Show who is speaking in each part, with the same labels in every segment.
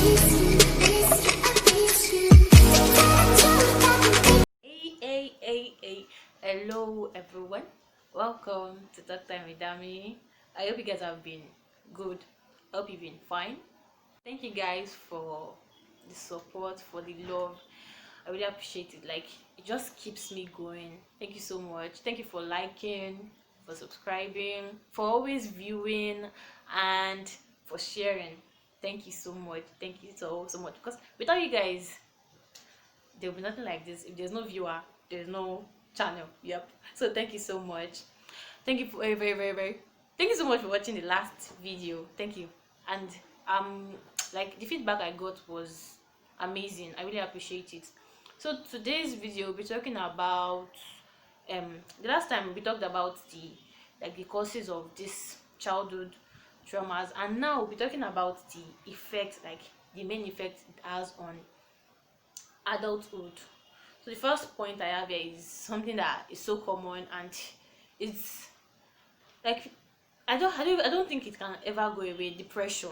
Speaker 1: Hey, hello everyone, welcome to Talk Time with Dammy. I hope you guys have been good. I hope you've been fine. Thank you guys for the support, for the love. I really appreciate it. Like, it just keeps me going. Thank you so much. Thank you for liking, for subscribing, for always viewing, and for sharing. Thank you so much. Thank you so much, because without you guys there'll be nothing like this. If there's no viewer, there's no channel. Yep. So thank you so much. Thank you for very thank you so much for watching the last video. Thank you. And like, the feedback I got was amazing. I really appreciate it. So today's video we'll be talking about the last time we talked about the causes of this childhood traumas, and now we'll be talking about the effects, like the main effects it has on adulthood. So the first point I have here is something that is so common, and it's like I don't think it can ever go away. Depression.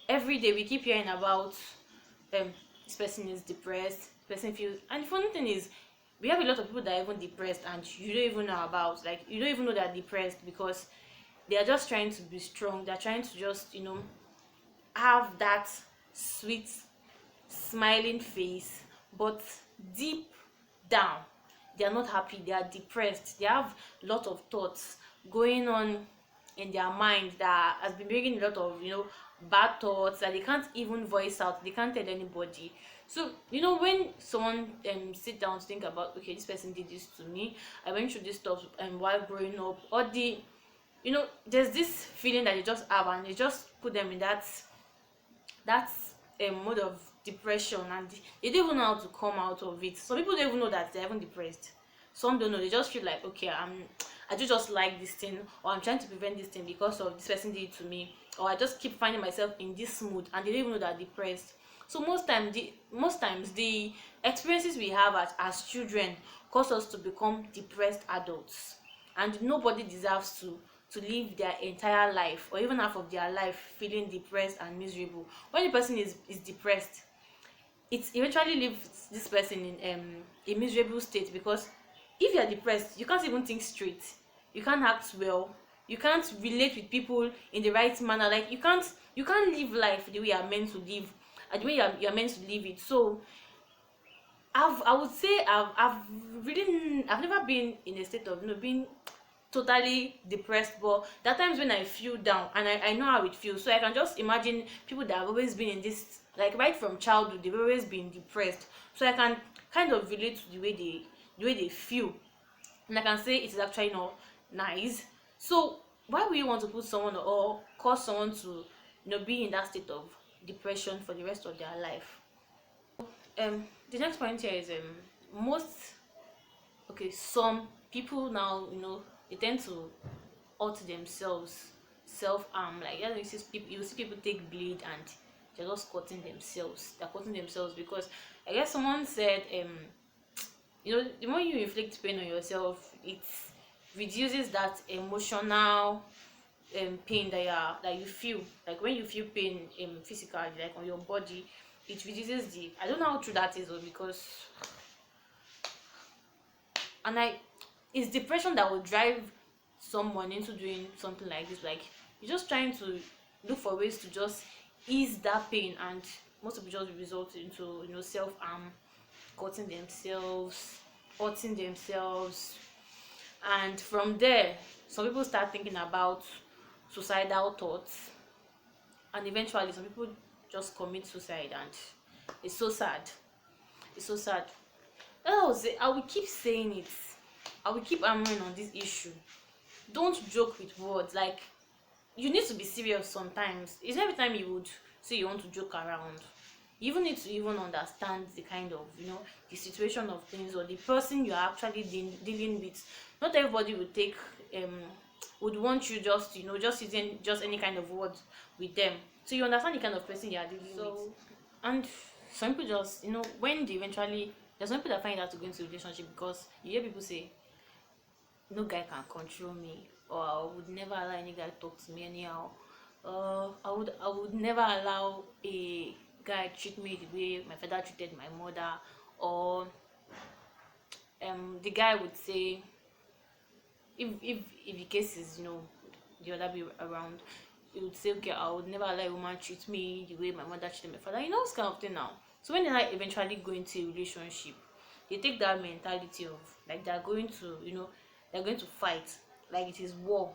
Speaker 1: Every day we keep hearing about this person is depressed, this person feels, and the funny thing is we have a lot of people that are even depressed and you don't even know about, like, you don't even know they're depressed, because they are just trying to be strong. They're trying to just have that sweet smiling face, but deep down they are not happy. They are depressed. They have a lot of thoughts going on in their mind that has been bringing a lot of bad thoughts that they can't even voice out. They can't tell anybody. So when someone sit down to think about, okay, this person did this to me, I went through this stuff while growing up, or there's this feeling that they just have, and they just put them in that's a mode of depression, and they don't even know how to come out of it. Some people don't even know that they're even depressed. Some don't know. They just feel like, okay, I do just like this thing, or I'm trying to prevent this thing because of this person did it to me, or I just keep finding myself in this mood, and they don't even know that they're depressed. So most times the experiences we have as children cause us to become depressed adults, and nobody deserves to live their entire life, or even half of their life, feeling depressed and miserable. When a person is depressed, it eventually leaves this person in a miserable state, because if you are depressed, you can't even think straight, you can't act well, you can't relate with people in the right manner. Like, you can't live life the way you're meant to live, and the way you're meant to live it. So I would say I've never been in a state of being totally depressed, but there are times when I feel down, and I know how it feels. So I can just imagine people that have always been in this, like, right from childhood they've always been depressed, so I can kind of relate to the way they feel, and I can say it is actually not nice. So why would you want to put someone, or cause someone to be in that state of depression for the rest of their life? The next point here is most okay, some people now, they tend to hurt themselves, self-harm. Like, you see people take blade, and they're just cutting themselves. They're cutting themselves because, I guess, someone said the more you inflict pain on yourself, it reduces that emotional pain that you feel. Like, when you feel pain physically, like on your body, it reduces the, I don't know how true that is, though, because, and it's depression that will drive someone into doing something like this. Like, you're just trying to look for ways to just ease that pain, and most of it just result into self-harm, cutting themselves, hurting themselves. And from there, some people start thinking about suicidal thoughts, and eventually some people just commit suicide, and it's so sad. It's so sad. I will keep saying it. I will keep hammering on this issue. Don't joke with words. Like, you need to be serious sometimes. It's not every time you would say you want to joke around. You even need to even understand the kind of the situation of things, or the person you're actually dealing with. Not everybody would take would want you just just using just any kind of words with them. So you understand the kind of person you are dealing with. And some people just when they eventually, there's some people that find out to go into a relationship because you hear people say, no guy can control me, or I would never allow any guy talk to me anyhow. I would never allow guy treat me the way my father treated my mother, or the guy would say, if the case is, the other way around, he would say, okay, I would never allow a woman treat me the way my mother treated my father, this kind of thing now. So when they like eventually go into a relationship, they take that mentality of like they're going to, they're going to fight, like it is war.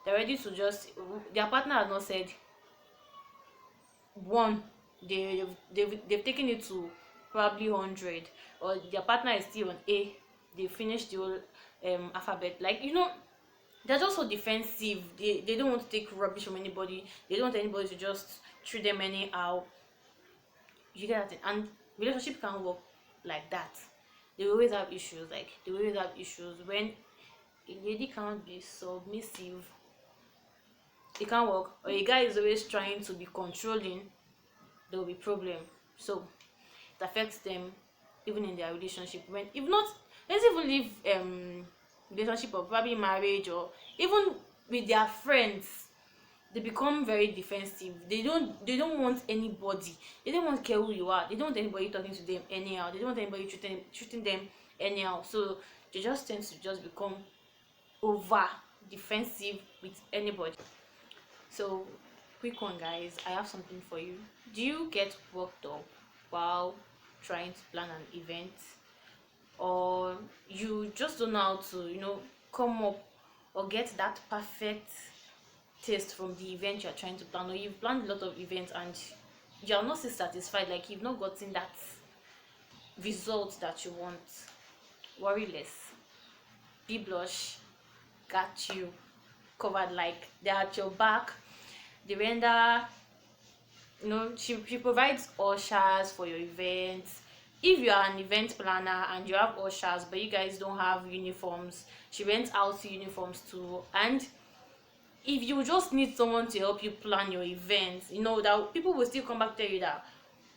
Speaker 1: They're ready to just, their partner has not said one, they've taken it to probably 100, or their partner is still on A, they finished the whole alphabet, like they're just so defensive. They don't want to take rubbish from anybody. They don't want anybody to just treat them anyhow. You get that? And relationship can't work like that. They always have issues. Like they always have issues when a lady can't be submissive. It can't work. Or a guy is always trying to be controlling. There will be problem. So it affects them even in their relationship. When if not, let's even leave relationship, or probably marriage, or even with their friends, they become very defensive. They don't want anybody. They don't want to care who you are. They don't want anybody talking to them anyhow. They don't want anybody treating them anyhow. So they just tend to just become over defensive with anybody. So quick one, guys, I have something for you. Do you get worked up while trying to plan an event, or you just don't know how to come up or get that perfect taste from the event you're trying to plan, or you've planned a lot of events and you're not still satisfied, like you've not gotten that result that you want? Worry less. b.lush got you covered. Like they're at your back. The vendor, she provides ushers for your events. If you are an event planner and you have ushers but you guys don't have uniforms, she rents out uniforms too. And if you just need someone to help you plan your events, that people will still come back tell you that,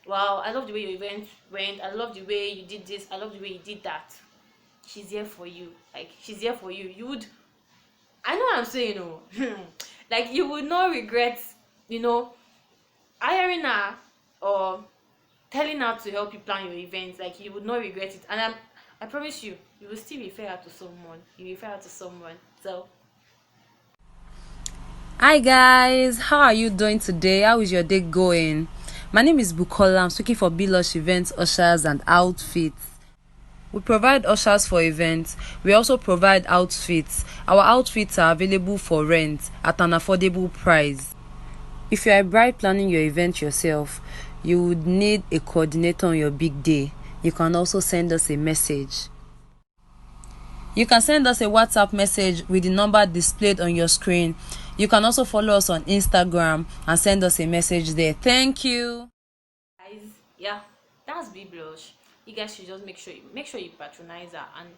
Speaker 1: wow, I love the way your event went, I love the way you did this, I love the way you did that. She's here for you. Like she's here for you. You would, I know what I'm saying, like you would not regret, hiring her or telling her to help you plan your events. Like you would not regret it. And I promise you, you will still refer her to someone. You refer her to someone. So
Speaker 2: Hi guys, how are you doing today? How is your day going? My name is Bukola. I'm speaking for b.lush events, ushers and outfits. We provide ushers for events. We also provide outfits. Our outfits are available for rent at an affordable price. If you are a bride planning your event yourself, you would need a coordinator on your big day. You can also send us a message. You can send us a WhatsApp message with the number displayed on your screen. You can also follow us on Instagram and send us a message there. Thank you.
Speaker 1: guys, yeah, that's b.lush. You guys should just make sure you patronize her. And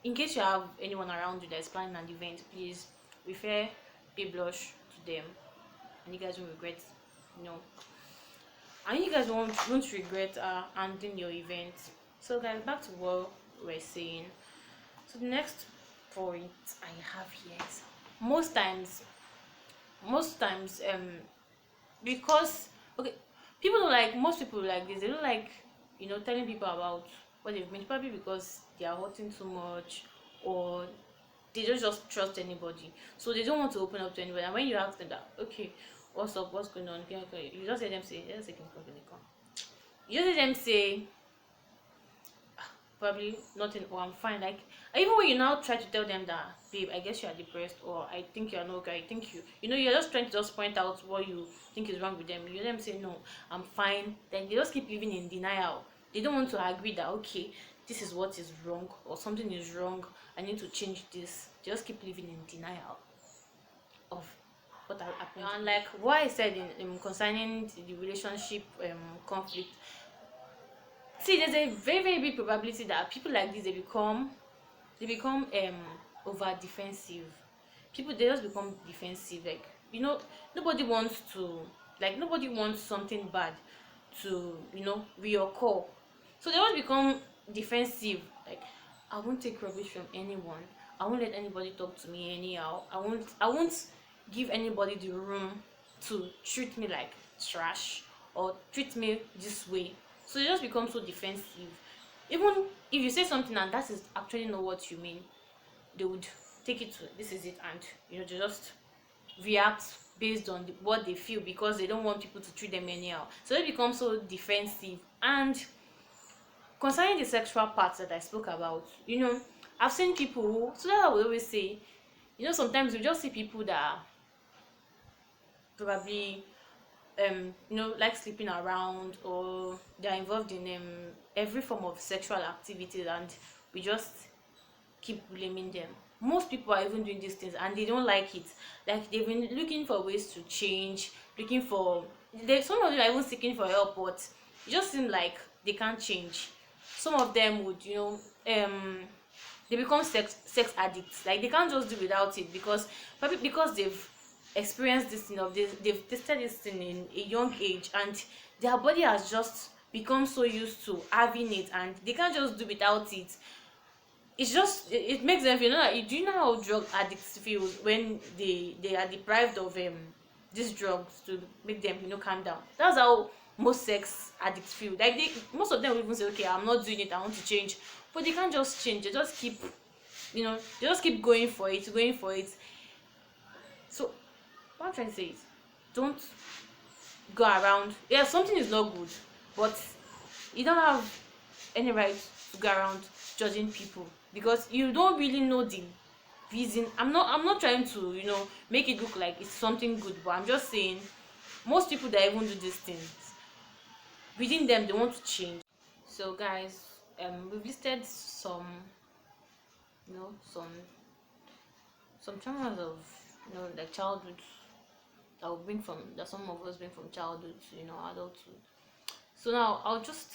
Speaker 1: in case you have anyone around you that is planning an event, please refer b.lush to them, and you guys won't regret, you know and you guys won't regret handling your event. So guys, back to what we're saying. So the next point I have here is, most times because, okay, most people like this, they don't like telling people about what they've been, probably because they are hurting too much, or they don't just trust anybody, so they don't want to open up to anybody. And when you ask them that, okay, what's up, what's going on, you just hear them say, yes, they can come, you just hear them say, probably nothing, or I'm fine. Like, even when you now try to tell them that, babe, I guess you are depressed, or I think you're not okay, I think you're just trying to just point out what you think is wrong with them, you let them say, no, I'm fine. Then they just keep living in denial. They don't want to agree that, okay, this is what is wrong, or something is wrong, I need to change this. They just keep living in denial of what happened. And like what I said in concerning the relationship conflict, see, there's a very, very big probability that people like this, they become over defensive. People, they just become defensive. Like, nobody wants to, like, nobody wants something bad to reoccur. So they always become defensive. Like, I won't take rubbish from anyone. I won't let anybody talk to me anyhow. I won't give anybody the room to treat me like trash, or treat me this way. So they just become so defensive. Even if you say something and that is actually not what you mean, they would take it to this is it, and they just react based on what they feel, because they don't want people to treat them anyhow. So they become so defensive. And concerning the sexual parts that I spoke about, I've seen people, so that I would always say, sometimes we just see people that probably like sleeping around, or they're involved in every form of sexual activities, and we just keep blaming them. Most people are even doing these things and they don't like it. Like, they've been looking for ways to change, looking for some of them are even seeking for help, but it just seems like they can't change. Some of them would, they become sex addicts. Like, they can't just do without it, because probably because they've experienced this they've tasted this thing in a young age, and their body has just become so used to having it, and they can't just do without it. It's just it makes them feel, do you know how drug addicts feel when they are deprived of these drugs to make them calm down? That's how most sex addicts feel. Like, most of them will even say, okay, I'm not doing it, I want to change, but they can't just change. They just keep they just keep going for it. So what I'm trying to say is, don't go around. Yeah, something is not good, but you don't have any right to go around judging people, because you don't really know the reason. I'm not trying to make it look like it's something good, but I'm just saying most people that even do these things, within them they want to change. So guys, we've listed some you know some traumas of like childhood, that some of us bring from childhood to adulthood. So now I'll just,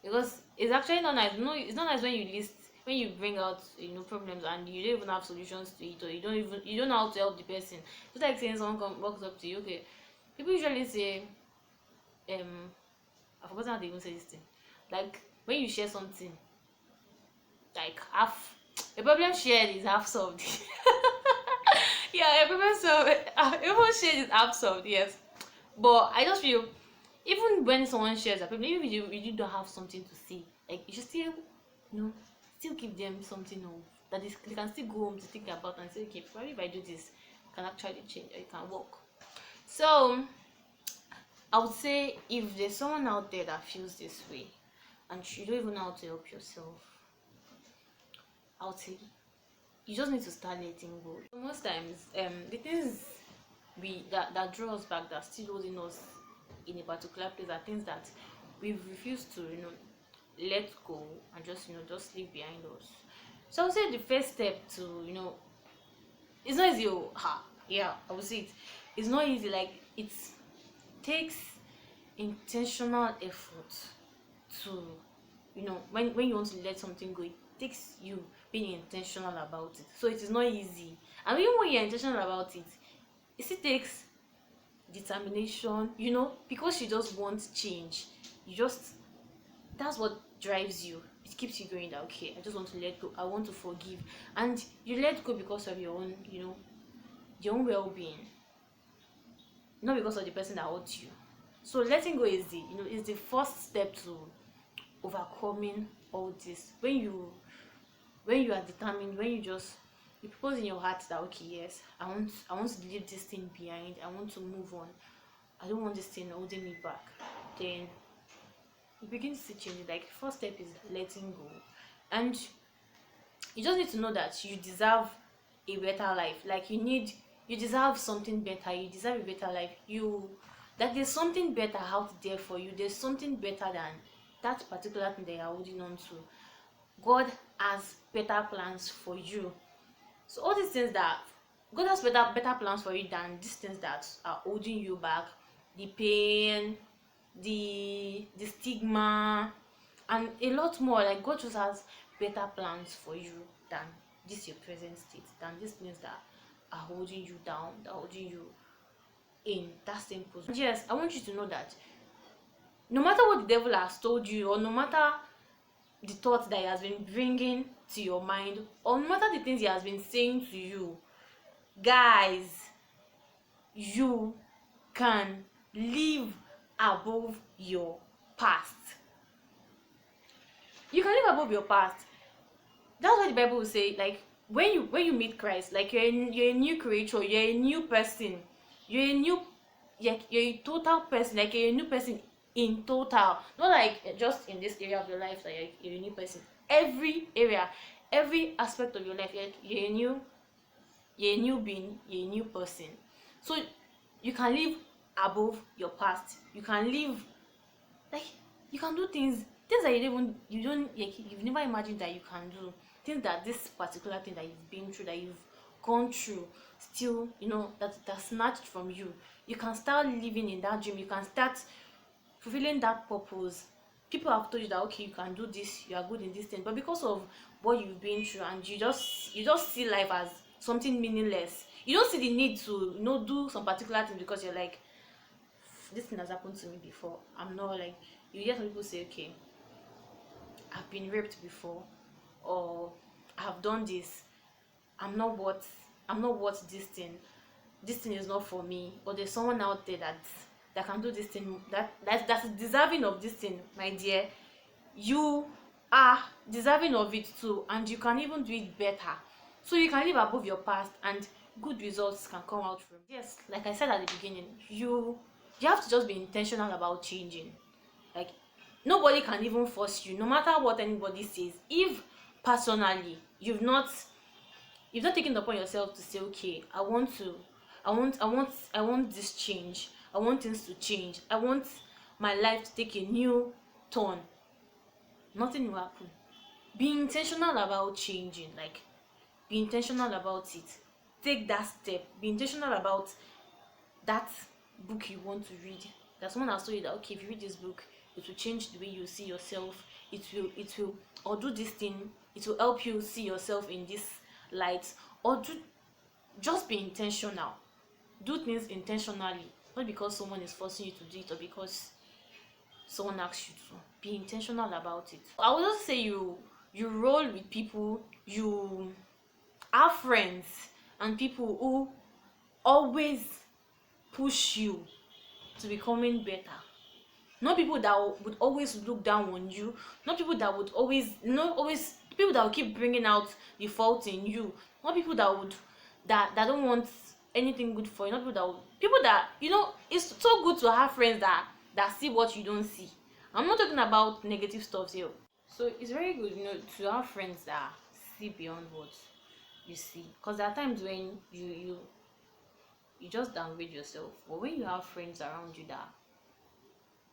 Speaker 1: because it's actually not nice. No, it's not nice when you bring out problems and you don't even have solutions to it, or you don't know how to help the person. Just like saying someone walks up to you. Okay, people usually say, I forgot how they even say this thing. Like, when you share something, like half a problem shared is half solved. Yeah, a problem solved. Everyone shared is half solved. Yes, but I just feel, even when someone shares a problem, even if you don't have something to say, like, you should still still give them something of that is, they can still go home to think about and say, okay, probably if I do this, it can actually change, or it can work. So I would say, if there's someone out there that feels this way and you don't even know how to help yourself, I would say you just need to start letting go. Most times, the things that draw us back, that still holding us in a particular place, are things that we've refused to let go, and just leave behind us. So I would say the first step to it's not easy. Yeah, I would say it's not easy. Like, it takes intentional effort to when you want to let something go. It takes you being intentional about it. So it is not easy, and even when you're intentional about it, it still takes determination, because you just want change. That's what drives you. It keeps you going, that okay, I just want to let go, I want to forgive. And you let go because of your own your own well-being, not because of the person that hurt you. So letting go is the first step to overcoming all this. When you are determined, when you propose in your heart that, okay, yes, I want to leave this thing behind, I want to move on, I don't want this thing holding me back, then you begin to see change. Like, first step is letting go. And you just need to know that you deserve a better life. Like, you deserve something better, you deserve a better life. That there's something better out there for you. There's something better than that particular thing that you're holding on to. God has better plans for you. So all these things that God has better plans for you than these things that are holding you back, the pain, the stigma, and a lot more. Like, God just has better plans for you than this your present state, than these things that are holding you down, that are holding you in that same position. Yes, I want you to know that no matter what the devil has told you, or no matter the thoughts that he has been bringing to your mind, or no matter the things he has been saying to you, guys, you can live above your past. You can live above your past. That's why the Bible will say, like, when you meet Christ, like you're a new creature, you're a new person, you're a new, you're a total person, like you're a new person in total, not like just in this area of your life that you're a new person. Every area, every aspect of your life, you're a new being, you're a new person. So you can live above your past. You can live, like, you can do things that you don't, like, you've never imagined that you can do. Things that this particular thing that you've been through, that you've gone through, still, that's snatched from you. You can start living in that dream. You can start fulfilling that purpose. People have told you that, okay, you can do this, you are good in this thing, but because of what you've been through, and you just see life as something meaningless. You don't see the need to, do some particular thing, because you're like, this thing has happened to me before. I'm not like, you hear some people say, okay, I've been raped before, or I've done this. I'm not worth this thing. This thing is not for me. Or there's someone out there that can do this thing, that's deserving of this thing. My dear, you are deserving of it too, and you can even do it better. So you can live above your past, and good results can come out from it. Yes, like I said at the beginning, you have to just be intentional about changing. Like, nobody can even force you, no matter what anybody says. If personally you've not taken it upon yourself to say, okay, I want this change, I want things to change, I want my life to take a new turn, nothing will happen. Be intentional about changing. Like, be intentional about it. Take that step. Be intentional about that book you want to read. That someone has told you that, okay, if you read this book, it will change the way you see yourself. It will or do this thing, it will help you see yourself in this light. Or just be intentional. Do things intentionally, not because someone is forcing you to do it, or because someone asks you to. Be intentional about it. I would just say you roll with people, you have friends and people who always push you to becoming better. Not people that would always look down on you. Not people that would always people that will keep bringing out the fault in you. Not people that don't want anything good for you. Not people that it's so good to have friends that see what you don't see. I'm not talking about negative stuff here. So it's very good, to have friends that see beyond what you see. Because there are times when you just downgrade yourself. But when you have friends around you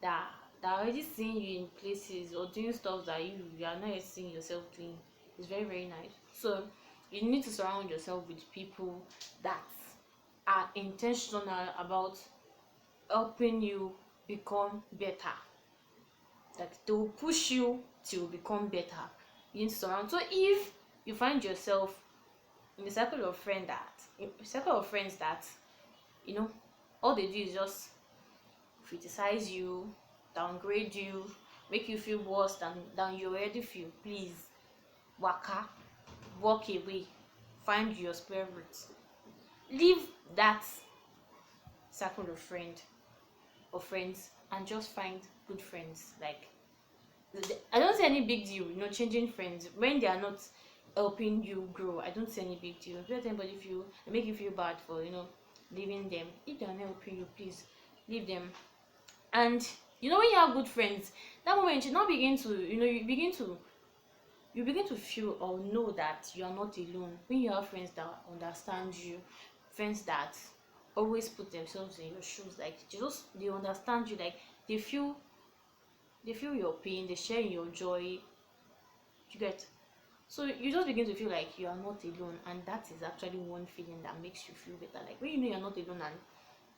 Speaker 1: that are already seeing you in places or doing stuff that you are not yet seeing yourself doing, it's very, very nice. So you need to surround yourself with people that are intentional about helping you become better. That they will push you to become better. You need to surround. So if you find yourself in a circle of friends that all they do is just criticize you, downgrade you, make you feel worse than you already feel, please waka, walk away, find your spare root, leave that circle of friends, and just find good friends. Like, I don't see any big deal, changing friends when they are not helping you grow. I don't see any big deal. Don't let anybody make you feel bad for leaving them. If they are not helping you, please leave them. And when you have good friends, that moment you now begin to you begin to feel or know that you are not alone. When you have friends that understand you, friends that always put themselves in your shoes, like they understand you, like they feel your pain, they share in your joy. You get. So you just begin to feel like you are not alone, and that is actually one feeling that makes you feel better. Like when you know you're not alone, and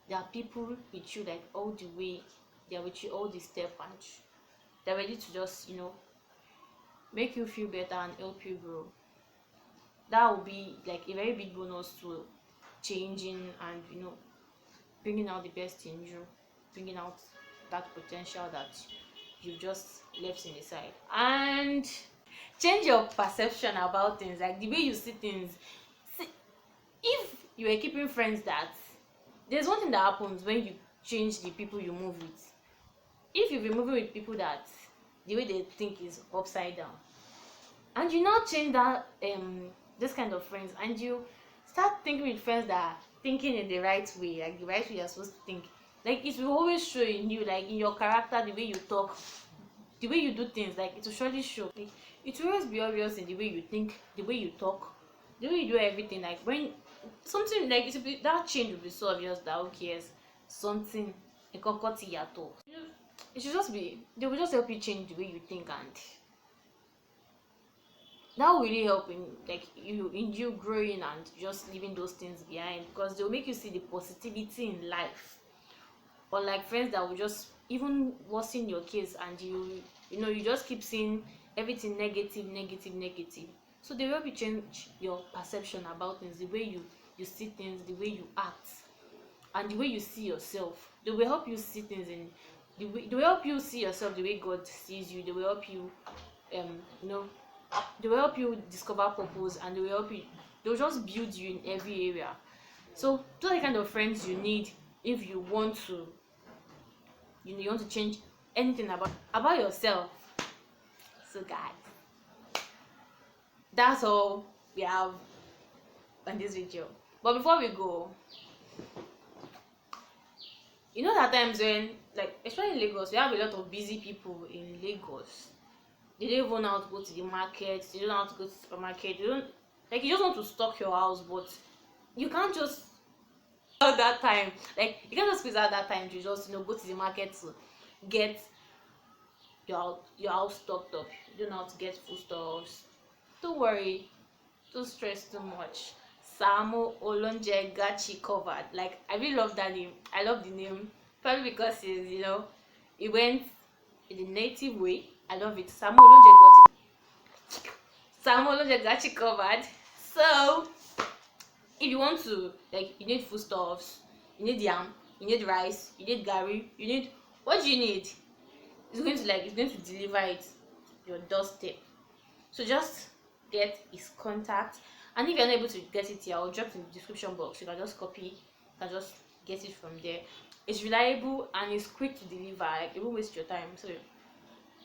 Speaker 1: there are people with you, like all the way, they are with you all the step, and they're ready to just make you feel better and help you grow. That will be like a very big bonus to changing and bringing out the best in you, bringing out that potential that you just left in the side. And change your perception about things, like the way you see things. See, if you were keeping friends, that there's one thing that happens when you change the people you move with. if you've been moving with people that the way they think is upside down, and you now change that this kind of friends, and you start thinking with friends that are thinking in the right way, like the right way you're supposed to think, like it will always show in you, like in your character, the way you talk, the way you do things, like it will surely show. Like, it will always be obvious in the way you think, the way you talk, the way you do everything. Like when something like it will be, that change will be so obvious that okay, yes, something it should just be, they will just help you change the way you think, and that will really help in like you growing and just leaving those things behind, because they'll make you see the positivity in life. Or like friends that will just even worsen your case, and you know, you just keep seeing everything negative, negative, negative. So they will help you change your perception about things, the way you see things, the way you act, and the way you see yourself. They will help you see things in the way, they will help you see yourself the way God sees you. They will help you you know, they will help you discover purpose, and they will help you, they will just build you in every area. So those are the kind of friends you need if you want to, you know, you want to change anything about yourself. So guys, that's all we have on this video. But before we go, you know that times when, like especially in Lagos, we have a lot of busy people in Lagos. They don't even know how to go to the market, they don't know how to go to the supermarket, they don't, like you just want to stock your house, but you can't just out that time, like you can't just squeeze out that time to just, you know, go to the market to get your house stocked up. You don't know how to get foodstuffs. Don't worry, don't stress too much. Samu, olounje got you covered. Like I really love that name. I love the name, probably because it's, you know, it went in the native way. I love it. Samu olounje got you covered. So if you want to, like, you need foodstuffs, you need yam, you need rice, you need gari, you need, what do you need? It's going to, like, it's going to deliver it to your doorstep. So just get his contact, and if you're not able to get it here, I'll drop it in the description box. You can just copy, you can just get it from there. It's reliable and it's quick to deliver, like it won't waste your time. So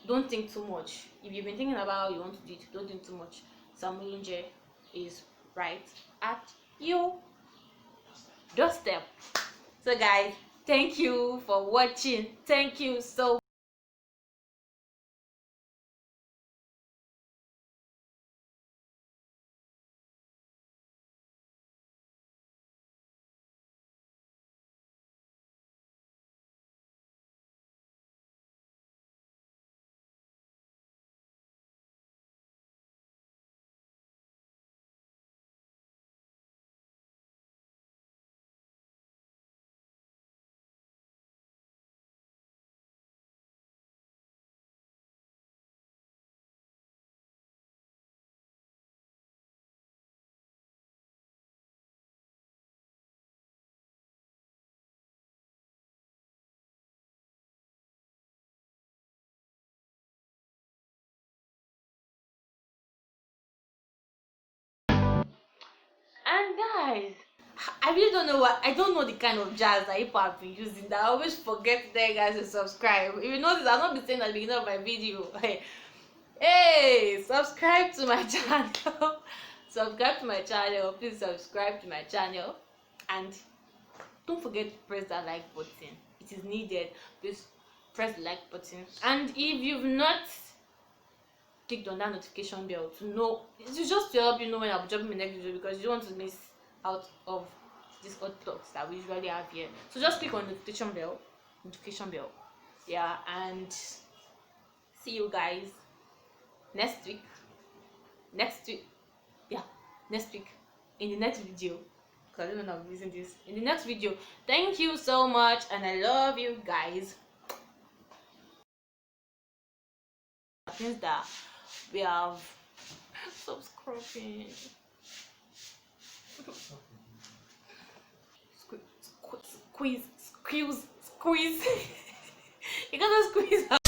Speaker 1: don't think too much. If you've been thinking about how you want to do it, don't think too much. Samu olounje is right at your doorstep. So guys, thank you for watching. Thank you so And guys, I really don't know what, I don't know the kind of jazz that hip hop have been using, that I always forget to tell you guys to subscribe. If you notice, I've not been saying at the beginning of my video. Hey, subscribe to my channel. Subscribe to my channel. Please subscribe to my channel, and don't forget to press that like button. It is needed. Please press the like button. And if you've not clicked on that notification bell to know, it's just to help you know when I'll be dropping my next video, because you don't want to miss out of these odd talks that we usually have here. So just click on notification bell, yeah, and see you guys next week, yeah, next week, in the next video, because I don't know when I'm using this, in the next video. Thank you so much, and I love you guys. Things that we have. Stop scrubbing. Squeeze. You gotta squeeze out.